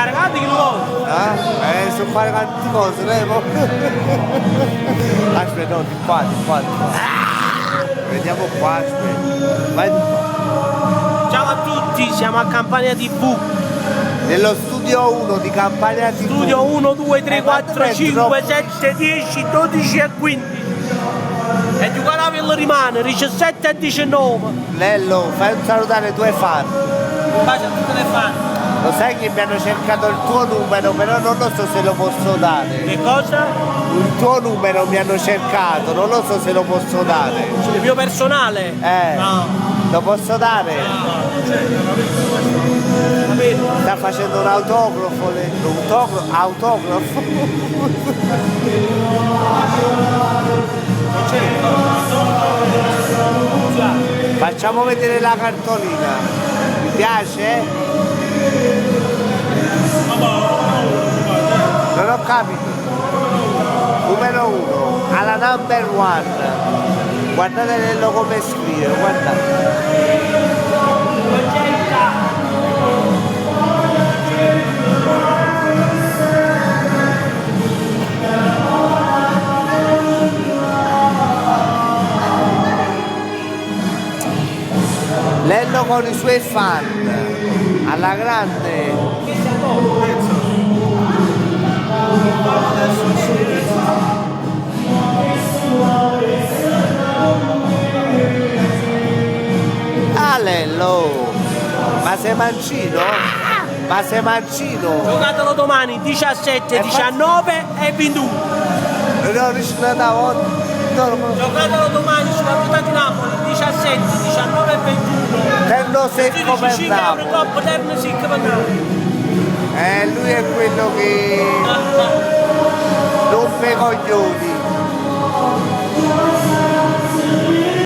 caricato che lo Sono tante cose, levo. Aspetta, no, di qua. Vediamo qua, aspetta. Vai di qua. Ciao a tutti, siamo a Campania TV. Nello studio 1 di Campania TV. Studio 1, 2, 3, 4, 5, 7, 10, 12 e 15. E di qua la villa rimane, 17 e 19. Lello, fai un salutare ai tuoi fan. Un bacio a tutte le fan. Lo sai che mi hanno cercato il tuo numero, però non lo so se lo posso dare. Che cosa? Il tuo numero mi hanno cercato, non lo so se lo posso dare. Il mio personale? No. Lo posso dare? Capito? Sta facendo un autografo, autografo. Facciamo vedere la cartolina. Mi piace? Non ho capito. Numero 1, alla number 1. Guardate Lello come scrive, guardate. Lello con i suoi fan, alla grande. Ah Lello, ma sei mancino? Ma sei mancino? Giocatelo domani 17, 19 e 21. Non riesco da volta. Giocatelo domani sulla ruota di Napoli 17, 19 e 21. Terno secco per 5 euro Napoli. coppa, terno secco per Napoli. Lui è quello che rompe i coglioni.